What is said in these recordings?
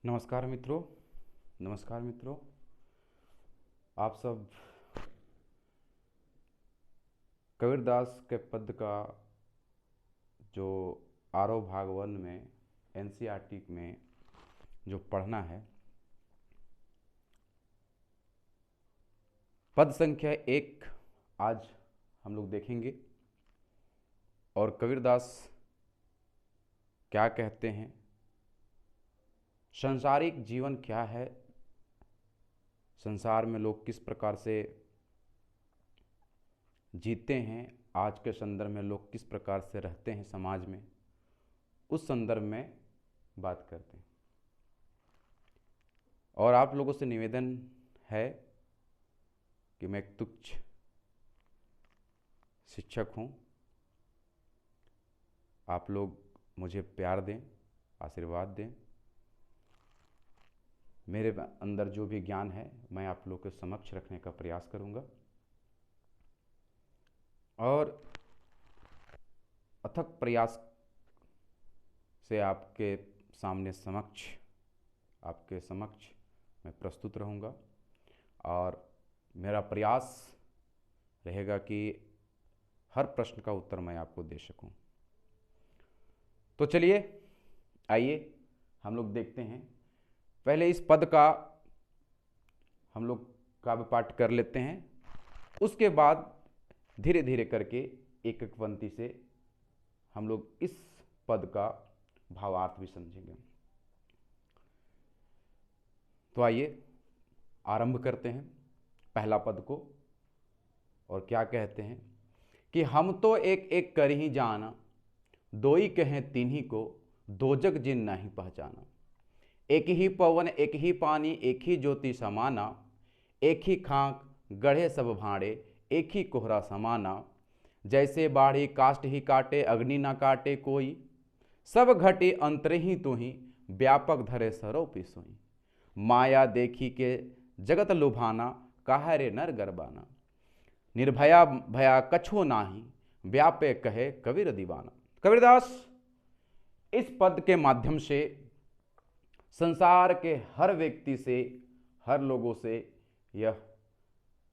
नमस्कार मित्रों। नमस्कार मित्रों, आप सब कबीरदास के पद का जो आरव भाग 1 में एनसीईआरटी में जो पढ़ना है, पद संख्या 1 आज हम लोग देखेंगे और कबीरदास क्या कहते हैं, सांसारिक जीवन क्या है, संसार में लोग किस प्रकार से जीते हैं, आज के संदर्भ में लोग किस प्रकार से रहते हैं समाज में, उस संदर्भ में बात करते हैं। और आप लोगों से निवेदन है कि मैं एक तुच्छ शिक्षक हूँ, आप लोग मुझे प्यार दें, आशीर्वाद दें। मेरे अंदर जो भी ज्ञान है मैं आप लोग के समक्ष रखने का प्रयास करूँगा और अथक प्रयास से आपके समक्ष मैं प्रस्तुत रहूँगा और मेरा प्रयास रहेगा कि हर प्रश्न का उत्तर मैं आपको दे सकूं। तो चलिए आइए हम लोग देखते हैं। पहले इस पद का हम लोग काव्य पाठ कर लेते हैं, उसके बाद धीरे धीरे करके एक एक पंक्ति से हम लोग इस पद का भावार्थ भी समझेंगे। तो आइए आरंभ करते हैं पहला पद को। और क्या कहते हैं कि हम तो एक एक कर ही जाना, दोई कहें तिन्ही को, दो जग जिन नहीं पहचाना। एक ही पवन एक ही पानी एक ही ज्योति समाना, एक ही खाक गढ़े सब भांडे एक ही कोहरा समाना। जैसे बाढ़ी काष्ट ही काटे अग्नि ना काटे कोई, सब घटे अंतर ही तू ही, व्यापक धरे सरोपी सोई। माया देखी के जगत लुभाना, काहे रे नर गरबाना। निर्भया भया कछो नाही, व्यापे कहे कबीर दीवाना। कबीरदास इस पद के माध्यम से संसार के हर व्यक्ति से, हर लोगों से यह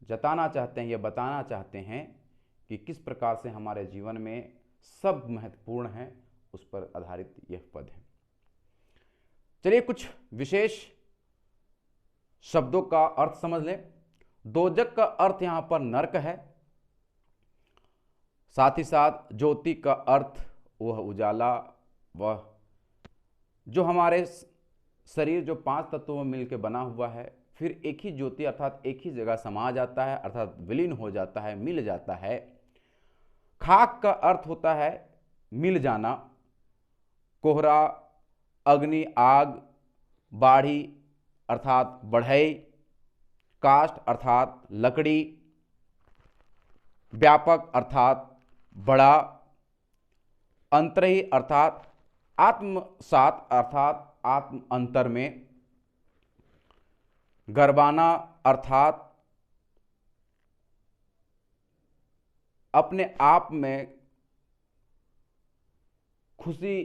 जताना चाहते हैं, यह बताना चाहते हैं कि किस प्रकार से हमारे जीवन में सब महत्वपूर्ण है, उस पर आधारित यह पद है। चलिए कुछ विशेष शब्दों का अर्थ समझ लें। दोजक का अर्थ यहां पर नरक है, साथ ही साथ ज्योति का अर्थ वह उजाला, वह जो हमारे शरीर जो 5 तत्वों में मिलकर बना हुआ है, फिर एक ही ज्योति अर्थात एक ही जगह समा जाता है, अर्थात विलीन हो जाता है, मिल जाता है। खाक का अर्थ होता है मिल जाना, कोहरा अग्नि आग, बाढ़ी अर्थात बढ़ई, काष्ठ अर्थात लकड़ी, व्यापक अर्थात बड़ा, अंतरही अर्थात आत्मसात अर्थात आत्म अंतर में, गरबाना अर्थात अपने आप में खुशी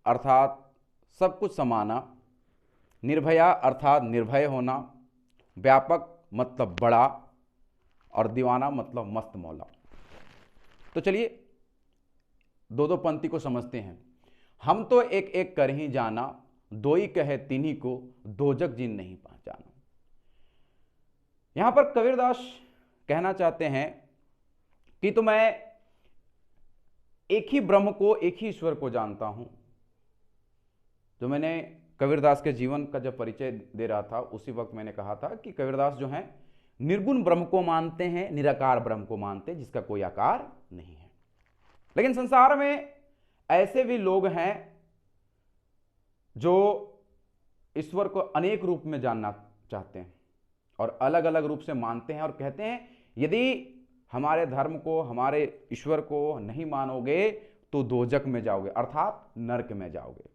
अर्थात सब कुछ समाना, निर्भया अर्थात निर्भय होना, व्यापक मतलब बड़ा और दीवाना मतलब मस्त मौला। तो चलिए दो दो पंक्ति को समझते हैं। हम तो एक एक कर ही जाना, दोई कहे तिन्ही को, दो जग जिन नहीं पहचाना। यहां पर कबीरदास कहना चाहते हैं कि तो मैं एक ही ब्रह्म को, एक ही ईश्वर को जानता हूं। जो मैंने कबीरदास के जीवन का जब परिचय दे रहा था, उसी वक्त मैंने कहा था कि कबीरदास जो हैं निर्गुण ब्रह्म को मानते हैं, निराकार ब्रह्म को मानते हैं, जिसका कोई आकार नहीं है। लेकिन संसार में ऐसे भी लोग हैं जो ईश्वर को अनेक रूप में जानना चाहते हैं और अलग अलग रूप से मानते हैं और कहते हैं यदि हमारे धर्म को, हमारे ईश्वर को नहीं मानोगे तो दोजक में जाओगे अर्थात नरक में जाओगे।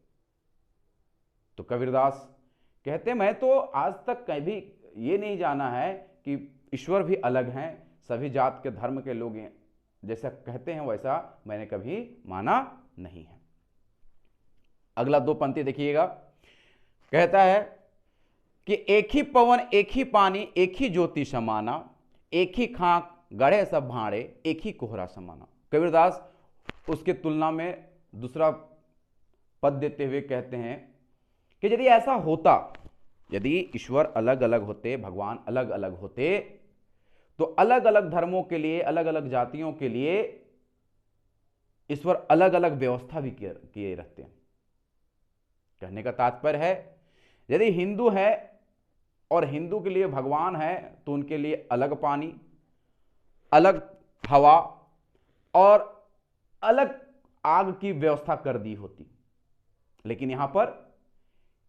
तो कबीरदास कहते हैं मैं तो आज तक कभी ये नहीं जाना है कि ईश्वर भी अलग हैं, सभी जात के धर्म के लोग हैं, जैसा कहते हैं वैसा मैंने कभी माना नहीं है। अगला दो पंक्ति देखिएगा। कहता है कि एक ही पवन एक ही पानी एक ही ज्योति समाना, एक ही खाक गढ़े सब भाड़े एक ही कोहरा समाना। कबीरदास उसके तुलना में दूसरा पद देते हुए कहते हैं कि यदि ऐसा होता, यदि ईश्वर अलग अलग होते, भगवान अलग अलग होते, तो अलग अलग धर्मों के लिए, अलग अलग जातियों के लिए ईश्वर अलग अलग व्यवस्था भी किए रहते हैं। कहने का तात्पर्य है, यदि हिंदू है और हिंदू के लिए भगवान है, तो उनके लिए अलग पानी, अलग हवा और अलग आग की व्यवस्था कर दी होती। लेकिन यहां पर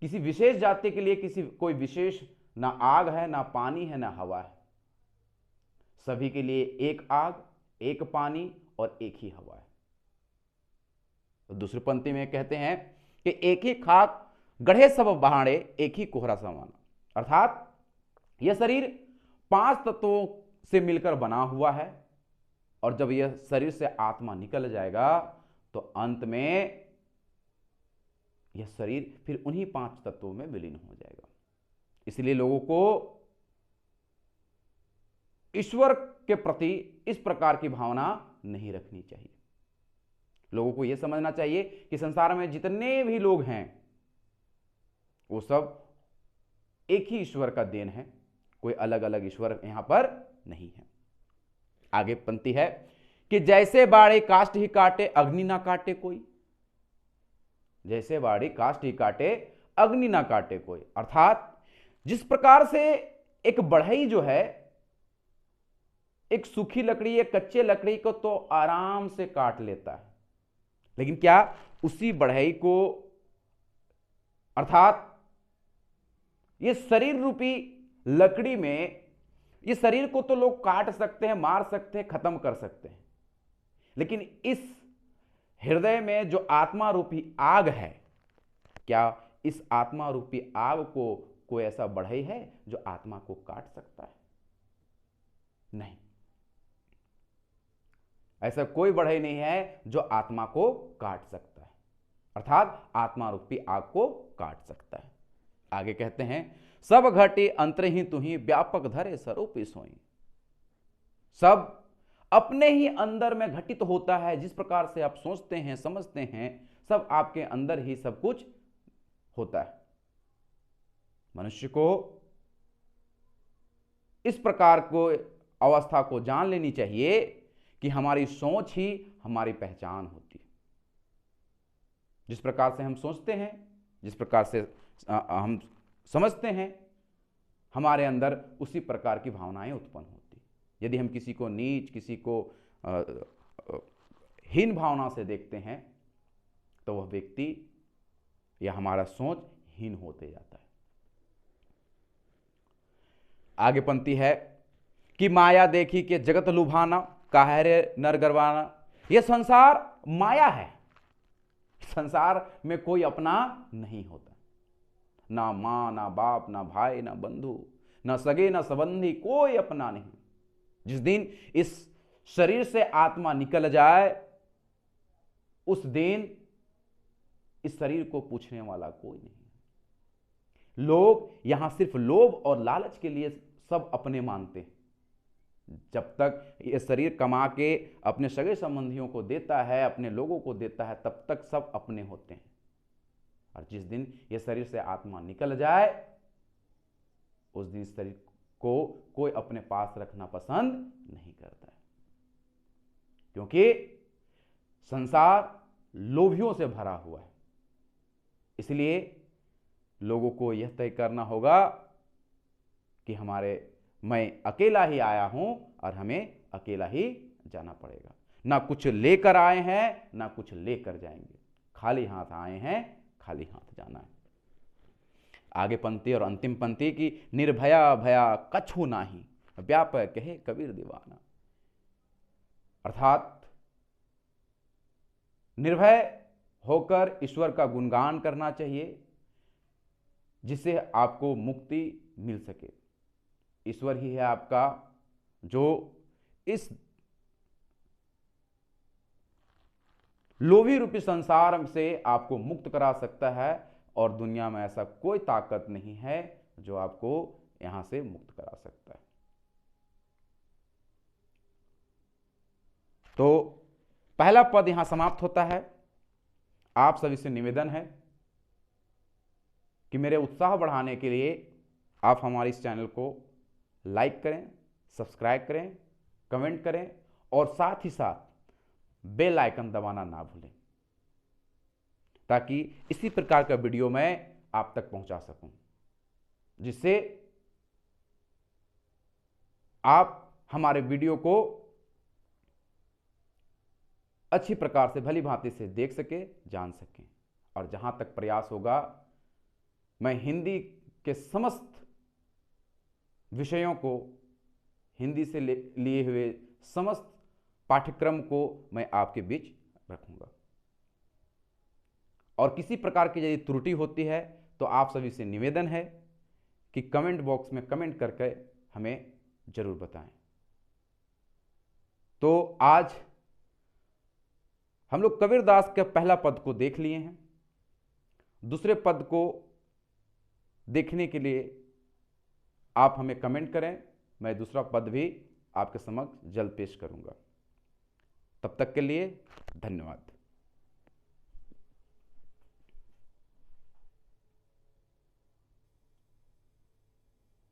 किसी विशेष जाति के लिए कोई विशेष ना आग है, ना पानी है, ना हवा है। सभी के लिए एक आग, एक पानी और एक ही हवा है। तो दूसरी पंक्ति में कहते हैं कि एक ही खाक गढ़े सब बहाड़े एक ही कोहरा समाना, अर्थात यह शरीर 5 तत्वों से मिलकर बना हुआ है, और जब यह शरीर से आत्मा निकल जाएगा तो अंत में यह शरीर फिर उन्हीं 5 तत्वों में विलीन हो जाएगा। इसलिए लोगों को ईश्वर के प्रति इस प्रकार की भावना नहीं रखनी चाहिए। लोगों को यह समझना चाहिए कि संसार में जितने भी लोग हैं वो सब एक ही ईश्वर का देन है, कोई अलग अलग ईश्वर यहां पर नहीं है। आगे पंक्ति है कि जैसे बाड़े काष्ठ ही काटे अग्नि ना काटे कोई, जैसे बाड़ी काष्ठ ही काटे अग्नि ना काटे कोई, अर्थात जिस प्रकार से एक बढ़ई जो है एक सूखी लकड़ी, एक कच्चे लकड़ी को तो आराम से काट लेता है, लेकिन क्या उसी बढ़ई को, अर्थात ये शरीर रूपी लकड़ी में, ये शरीर को तो लोग काट सकते हैं, मार सकते हैं, खत्म कर सकते हैं, लेकिन इस हृदय में जो आत्मा रूपी आग है, क्या इस आत्मा रूपी आग को कोई ऐसा बढ़ई है जो आत्मा को काट सकता है? नहीं, ऐसा कोई बढ़ई नहीं है जो आत्मा को काट सकता है, अर्थात आत्मा रूपी आग को काट सकता है। आगे कहते हैं सब घटे अंतरहीन तुही व्यापक धरे स्वरूप सोई, सब अपने ही अंदर में घटित होता है। जिस प्रकार से आप सोचते हैं, समझते हैं, सब आपके अंदर ही सब कुछ होता है। मनुष्य को इस प्रकार को अवस्था को जान लेनी चाहिए कि हमारी सोच ही हमारी पहचान होती है। जिस प्रकार से हम सोचते हैं, जिस प्रकार से हम समझते हैं, हमारे अंदर उसी प्रकार की भावनाएं उत्पन्न होती। यदि हम किसी को नीच, किसी को हीन भावना से देखते हैं, तो वह व्यक्ति या हमारा सोच हीन होते जाता है। आगे पंक्ति है कि माया देखी के जगत लुभाना काहे रे नर गरवाना। यह संसार माया है, संसार में कोई अपना नहीं होता, ना मां, ना बाप, ना भाई, ना बंधु, ना सगे, ना संबंधी, कोई अपना नहीं। जिस दिन इस शरीर से आत्मा निकल जाए, उस दिन इस शरीर को पूछने वाला कोई नहीं। लोग यहां सिर्फ लोभ और लालच के लिए सब अपने मानते हैं। जब तक ये शरीर कमा के अपने सगे संबंधियों को देता है, अपने लोगों को देता है, तब तक सब अपने होते हैं। और जिस दिन ये शरीर से आत्मा निकल जाए, उस दिन शरीर को कोई अपने पास रखना पसंद नहीं करता है, क्योंकि संसार लोभियों से भरा हुआ है। इसलिए लोगों को यह तय करना होगा कि मैं अकेला ही आया हूं और हमें अकेला ही जाना पड़ेगा। ना कुछ लेकर आए हैं, ना कुछ लेकर जाएंगे, खाली हाथ आए हैं, खाली हाथ जाना है। आगे पंक्ति और अंतिम पंक्ति की निर्भया भया कछु नाही व्याप कहे कबीर दीवाना, अर्थात निर्भय होकर ईश्वर का गुणगान करना चाहिए, जिससे आपको मुक्ति मिल सके। ईश्वर ही है आपका जो इस लोभी रूपी संसार से आपको मुक्त करा सकता है और दुनिया में ऐसा कोई ताकत नहीं है जो आपको यहां से मुक्त करा सकता है। तो पहला पद यहां समाप्त होता है। आप सभी से निवेदन है कि मेरे उत्साह बढ़ाने के लिए आप हमारे इस चैनल को लाइक करें, सब्सक्राइब करें, कमेंट करें और साथ ही साथ बेल आइकन दबाना ना भूलें, ताकि इसी प्रकार का वीडियो मैं आप तक पहुंचा सकूं, जिससे आप हमारे वीडियो को अच्छी प्रकार से भली भांति से देख सके, जान सकें। और जहां तक प्रयास होगा मैं हिंदी के समस्त विषयों को, हिंदी से लिए हुए समस्त पाठ्यक्रम को मैं आपके बीच रखूंगा। और किसी प्रकार की यदि त्रुटि होती है तो आप सभी से निवेदन है कि कमेंट बॉक्स में कमेंट करके हमें जरूर बताएं। तो आज हम लोग कबीरदास के पहला पद को देख लिए हैं। दूसरे पद को देखने के लिए आप हमें कमेंट करें, मैं दूसरा पद भी आपके समक्ष जल्द पेश करूंगा। तब तक के लिए धन्यवाद।